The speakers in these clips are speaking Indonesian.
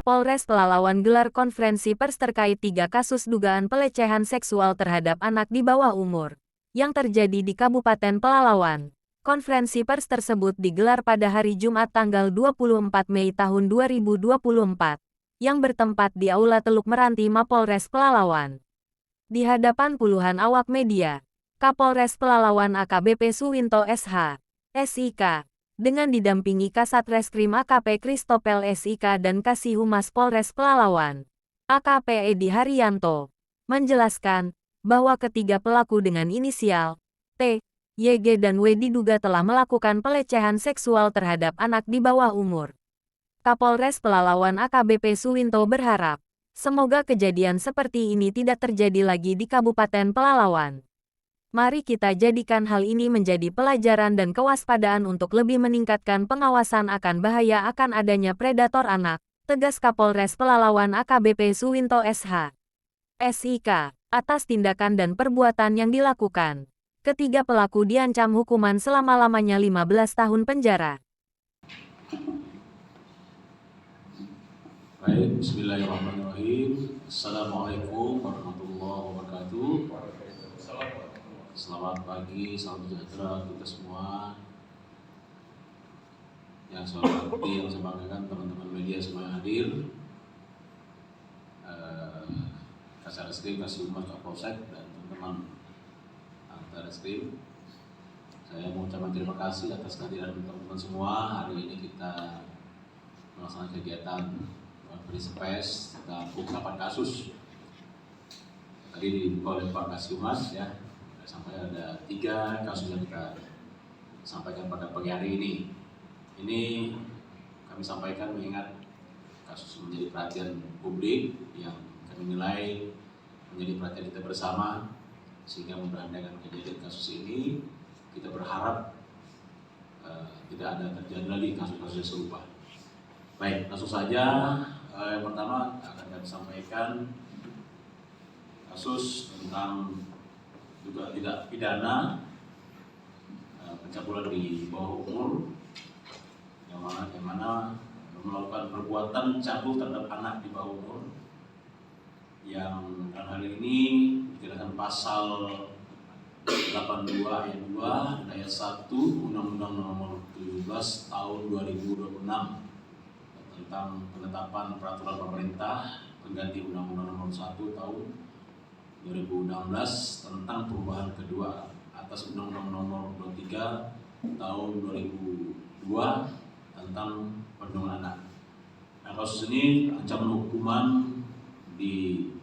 Kapolres Pelalawan gelar konferensi pers terkait 3 kasus dugaan pelecehan seksual terhadap anak di bawah umur yang terjadi di Kabupaten Pelalawan. Konferensi pers tersebut digelar pada hari Jumat tanggal 24 Mei tahun 2024 yang bertempat di Aula Teluk Meranti Mapolres Pelalawan. Di hadapan puluhan awak media, Kapolres Pelalawan AKBP Suwinto SH, SIK, dengan didampingi Kasat Reskrim AKP Kristopel SIK dan Kasih Humas Polres Pelalawan, AKP Edi Haryanto, menjelaskan bahwa ketiga pelaku dengan inisial T, YG dan W diduga telah melakukan pelecehan seksual terhadap anak di bawah umur. Kapolres Pelalawan AKBP Suwinto berharap, semoga kejadian seperti ini tidak terjadi lagi di Kabupaten Pelalawan. Mari kita jadikan hal ini menjadi pelajaran dan kewaspadaan untuk lebih meningkatkan pengawasan akan bahaya akan adanya predator anak, tegas Kapolres Pelalawan AKBP Suwinto SH, SIK, atas tindakan dan perbuatan yang dilakukan. Ketiga pelaku diancam hukuman selama-lamanya 15 tahun penjara. Baik, bismillahirrahmanirrahim. Assalamualaikum warahmatullahi wabarakatuh. Selamat pagi, salam sejahtera kita semua. Yang saya hormati, yang saya banggakan teman-teman media semua yang hadir. Kasat Reskrim, Kasih Humas Kapolsek dan teman-teman anggota Reskrim. Saya mengucapkan terima kasih atas kehadiran teman-teman semua. Hari ini kita melaksanakan kegiatan Prisepes tentang pengungkapan kasus. Tadi dibuka oleh Pak Kasih Humas ya. Sampai ada 3 kasus yang kita sampaikan pada pagi hari ini. Ini kami sampaikan mengingat kasus menjadi perhatian publik yang kami nilai menjadi perhatian kita bersama, sehingga mudah-mudahan dengan kejadian kasus ini kita berharap tidak ada terjadi lagi kasus-kasus serupa. Baik, langsung saja yang pertama akan kami sampaikan kasus tentang juga tidak pidana pencabulan di bawah umur yang mana melakukan perbuatan cabul terhadap anak di bawah umur yang dalam hal ini dikenakan pasal 82 ayat 2 dan ayat 1 Undang-Undang Nomor 17 Tahun 2026 tentang penetapan peraturan pemerintah pengganti Undang-Undang Nomor 1 Tahun 2016 tentang perubahan kedua atas Undang-Undang Nomor 23 Tahun 2002 tentang perlindungan anak. Nah, kasus ini ancaman hukuman dituntut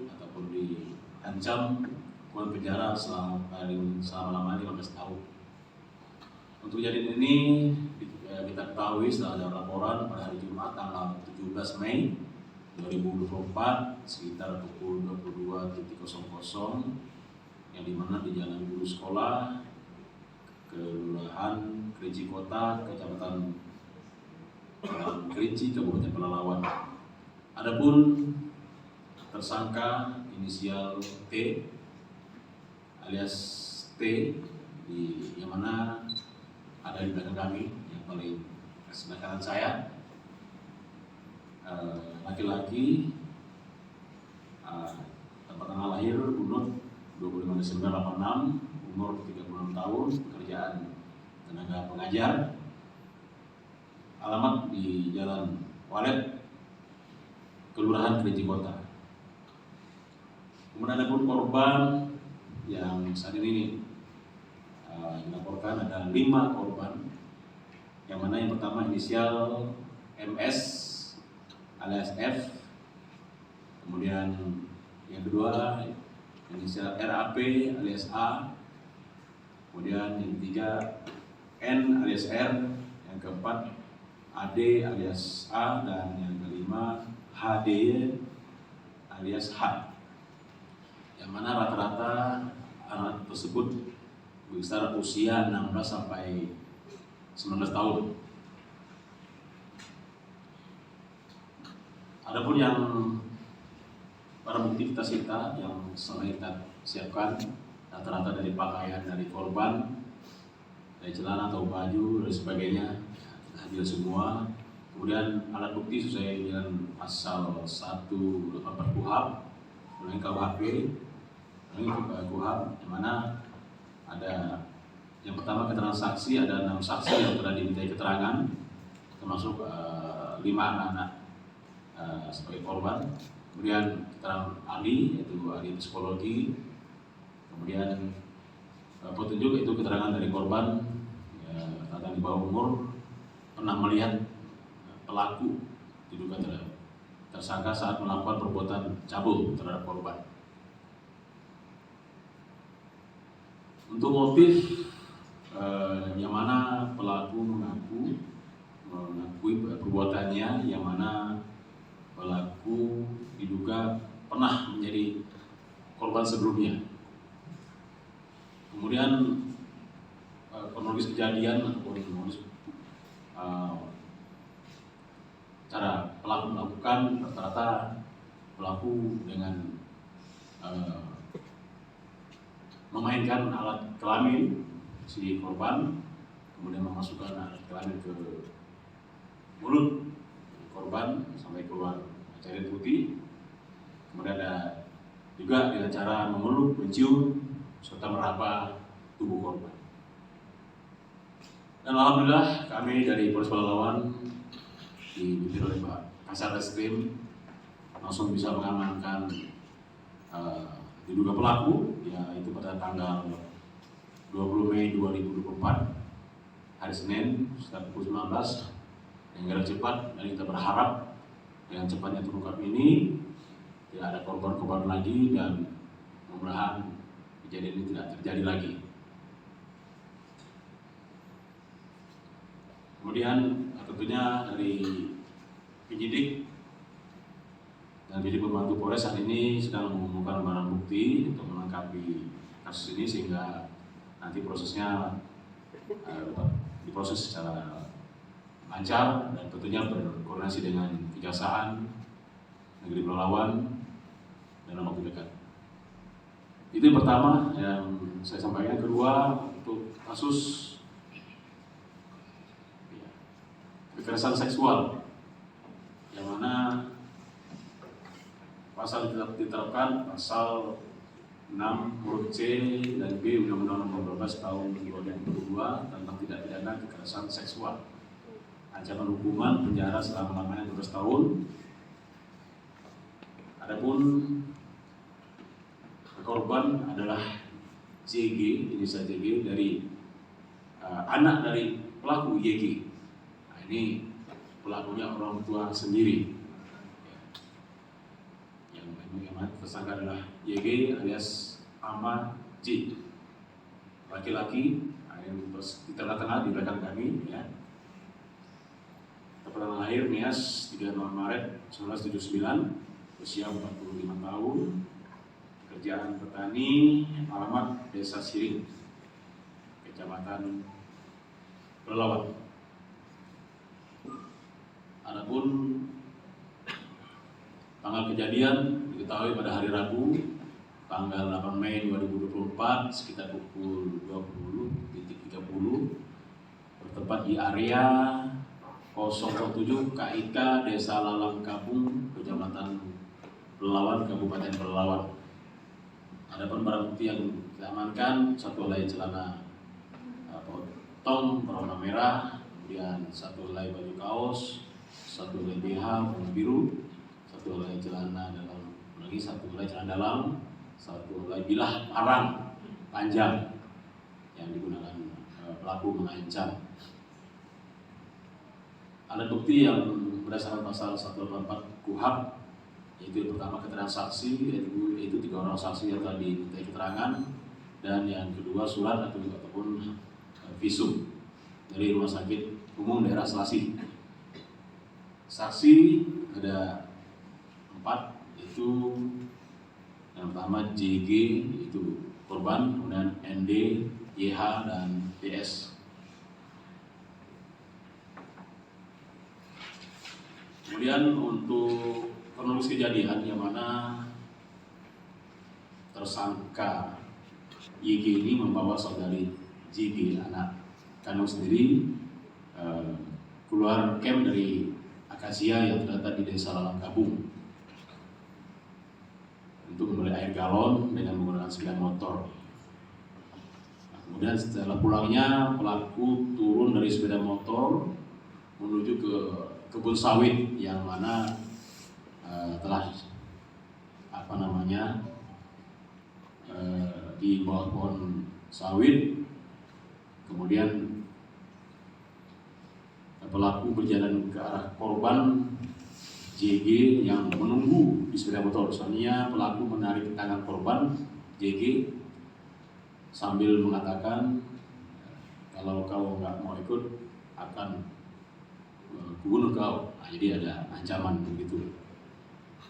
ataupun diancam hukuman penjara selama-lamanya 15 tahun. Untuk kejadian ini kita ketahui setelah ada laporan pada hari Jumat tanggal 17 Mei 2024 sekitar pukul 22.00 yang dimana di Jalan Guru Sekolah Kelurahan Kerinci Kota, Kecamatan Kerinci, Kabupaten Pelalawan. Adapun tersangka inisial T alias T yang mana ada di belakang kami yang paling sebelah kanan saya, laki-laki, tempat tanggal lahir Bunut 25 Desember 86, umur 36 tahun, pekerjaan tenaga pengajar, alamat di Jalan Walet, Kelurahan Kerinci Kota. Kemudian ada pun korban yang saat ini dilaporkan ada 5 korban, yang mana yang pertama inisial MS alias F, kemudian yang kedua inisial RAP alias A, kemudian yang ketiga N alias R, yang keempat AD alias A, dan yang kelima HD alias H, yang mana rata-rata anak tersebut berkisar usia 16 sampai 19 tahun. Adapun yang barang bukti kita sita yang selama kita siapkan rata-rata dari pakaian dari korban, dari celana atau baju dan sebagainya, kita hadir semua. Kemudian alat bukti sesuai dengan pasal 184 KUHP, ulangi KUHP, ulangi KUHP, yang mana ada yang pertama keterangan saksi, ada 6 saksi yang telah dimintai keterangan, termasuk 5 anak-anak sebagai korban. Kemudian keterangan ahli, yaitu ahli psikologi. Kemudian petunjuk itu keterangan dari korban, ya, di bawah umur, pernah melihat pelaku diduga tersangka saat melakukan perbuatan cabul terhadap korban. Untuk motif, yang mana pelaku mengakui perbuatannya, yang mana pelaku diduga pernah menjadi korban sebelumnya. Kemudian kronologis kejadian ataupun kronologis cara pelaku melakukan, rata-rata pelaku dengan memainkan alat kelamin si korban, kemudian memasukkan alat kelamin ke mulut korban sampai keluar cairan putih. Kemudian ada juga dengan cara memeluk, mencium, serta meraba tubuh korban. Dan alhamdulillah kami dari Polres Pelalawan dipimpin oleh Pak Kasarreskrim langsung bisa mengamankan diduga pelaku, yaitu pada tanggal 20 Mei 2024 hari Senin sekitar pukul 19 dengan cepat, dan kita berharap dengan cepatnya terungkap ini tidak ada korban-korban lagi, dan mudah-mudahan kejadian ini tidak terjadi lagi. Kemudian tentunya dari penyidik dan penyidik pembantu Polres saat ini sedang mengumpulkan barang bukti untuk melengkapi kasus ini, sehingga nanti prosesnya diproses secara lancar dan tentunya berkoordinasi dengan Kejaksaan Negeri Pelalawan dalam waktu dekat. Itu yang pertama yang saya sampaikan. Kedua, untuk kasus kekerasan seksual, yang mana pasal diterapkan pasal 6 huruf C dan B Undang-Undang Nomor 12 Tahun 2022 tentang tindak pidana kekerasan seksual. Ancaman hukuman penjara selama-lamanya 12 tahun. Adapun korban adalah JG, inisial JG, dari anak dari pelaku YG. Nah, ini pelakunya orang tua sendiri. Yang tersangka adalah YG alias Ama J, laki-laki, di tengah-tengah di belakang kami, ya. Keterangan lahir Nias 3 Maret 1979, usia 45 tahun, pekerjaan petani, alamat Desa Siring, Kecamatan Pelalawan. Adapun tanggal kejadian diketahui pada hari Rabu, tanggal 8 Mei 2024 sekitar pukul 20.30, bertempat di area 007 KIK Desa Lalang Kapung, Kecamatan Pelalawan, Kabupaten Pelalawan. Adapun barang bukti yang kita amankan, satu helai celana potong berwarna merah, kemudian satu helai baju kaos, satu helai BH warna biru, satu helai celana dalam, lagi satu helai celana dalam, satu helai bilah parang panjang yang digunakan pelaku mengancam. Alat bukti yang berdasarkan pasal 184 KUHP, yaitu yang pertama keterangan saksi, yaitu 3 orang saksi yang telah dimintai keterangan, dan yang kedua surat ataupun visum dari Rumah Sakit Umum Daerah Selasih. Saksi ada 4, yaitu yang pertama JG, yaitu korban, kemudian ND, YH, dan PS. Kemudian untuk kronologis kejadian, yang mana tersangka YG ini membawa saudari JG, anak kandung sendiri, keluar camp dari akasia yang terletak di Desa Lalang Kabung untuk membeli air galon dengan menggunakan sepeda motor. Nah, kemudian setelah pulangnya pelaku turun dari sepeda motor menuju ke kebun sawit yang mana telah di bawah pohon sawit. Kemudian pelaku berjalan ke arah korban JG yang menunggu di sepeda motor. Soalnya pelaku menarik tangan korban JG sambil mengatakan, kalau kau nggak mau ikut akan kubunuh kau. Nah, jadi ada ancaman begitu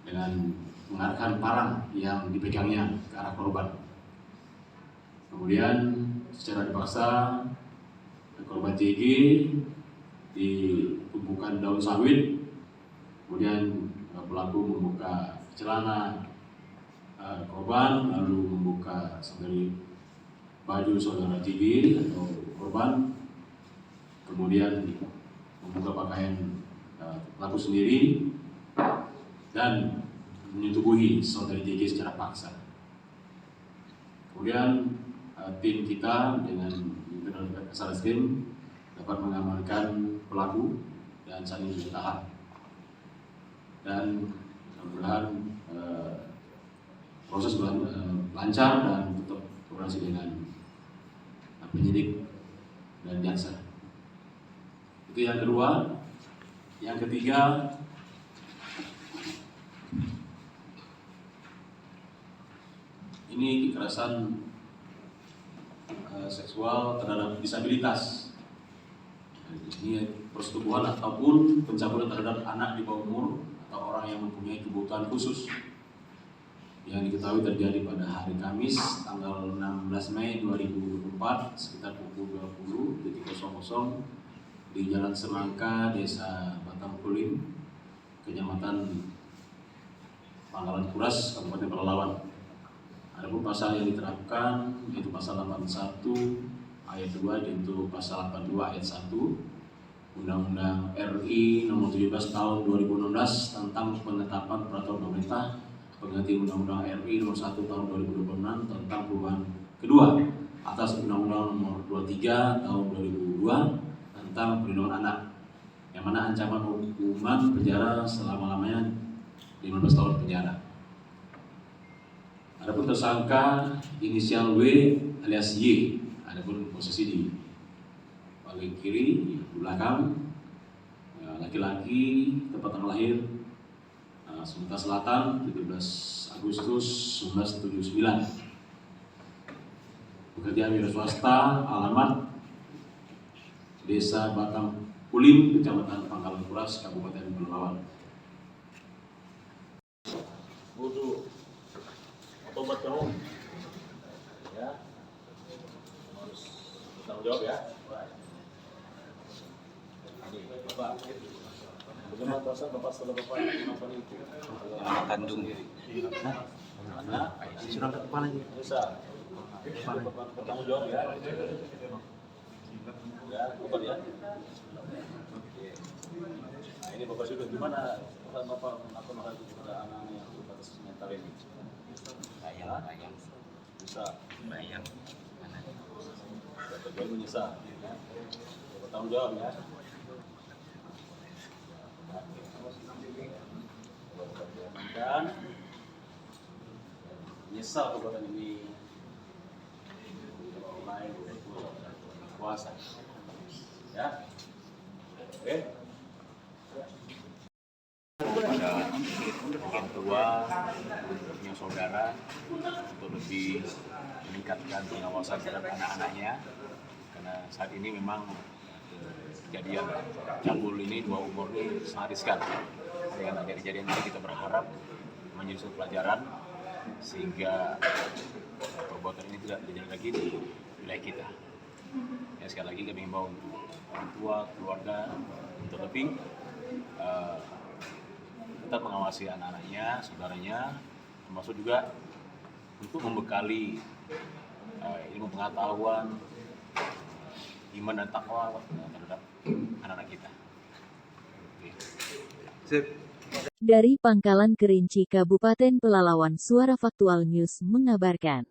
dengan mengarahkan parang yang dipegangnya ke arah korban. Kemudian secara dipaksa korban JG ditumpukan daun sawit. Kemudian pelaku membuka celana korban, lalu membuka sendiri baju saudara JG atau korban, kemudian membuka pakaian pelaku sendiri dan menyetubuhi saudari JG secara paksa. Kemudian tim kita dengan Satreskrim dapat mengamankan pelaku dan saat ini ditahan. Dan mudah-mudahan proses lancar dan tetap koordinasi dengan penyidik dan jaksa. Itu yang kedua. Yang ketiga, ini kekerasan seksual terhadap disabilitas. Ini persetubuhan ataupun pencabulan terhadap anak di bawah umur atau orang yang mempunyai kebutuhan khusus yang diketahui terjadi pada hari Kamis tanggal 16 Mei 2024 sekitar pukul 20.00 di Jalan Semangka, Desa Batang Kuling, Kecamatan Pangkalan Kuras, Kabupaten Pelalawan. Adapun pasal yang diterapkan yaitu pasal 81 ayat 2 yaitu pasal 82 ayat 1 Undang-Undang RI Nomor 17 Tahun 2016 tentang penetapan peraturan pemerintah pengganti Undang-Undang RI Nomor 1 Tahun 2026 tentang perubahan kedua atas Undang-Undang Nomor 23 Tahun 2002 tentang perlindungan anak, yang mana ancaman hukuman penjara selama-lamanya 15 tahun penjara. Adapun tersangka inisial W alias Y, adapun posisi di bagian kiri di belakang, laki-laki, tempat tanggal lahir Sumatera Selatan 17 Agustus 1979, pekerjaan wira swasta, alamat Desa Batang Kuling, Kecamatan Pangkalan Kuras, Kabupaten Pelalawan. Butuh obat kamu, ya harus bertanggung jawab ya. Ini Bapak, bagaimana perasaan Bapak setelah Bapak melakukan itu? Anak kandung. Anak, Sudah ke kepala ini. bisa. Bapak bertanggung jawab ya. Ya, Bapak ya. Nah, ini Bapak sudah gimana? Bapak melakukan hal itu kepada anak-anak yang berbatas mental ini? Ayah. Bisa. Bayang. Terjadi menyesal. Bertanggung jawab ya. Dan menyesal perbuatan ini lain kuasa. Ya. Oke. Pada yang tua punya saudara untuk lebih meningkatkan pengawasan terhadap anak-anaknya, karena saat ini memang kejadian cabul ini 2 umur ini sangat riskan. Dengan adanya kejadian ini kita berharap menjadi suatu pelajaran sehingga perbuatan ini tidak terjadi lagi di wilayah kita. Ya, sekali lagi kami himbau orang tua, keluarga untuk lebih tetap mengawasi anak-anaknya, saudaranya, termasuk juga untuk membekali ilmu pengetahuan, iman dan takwa terhadap anak-anak kita. Oke. Dari Pangkalan Kerinci Kabupaten Pelalawan, Suara Faktual News mengabarkan.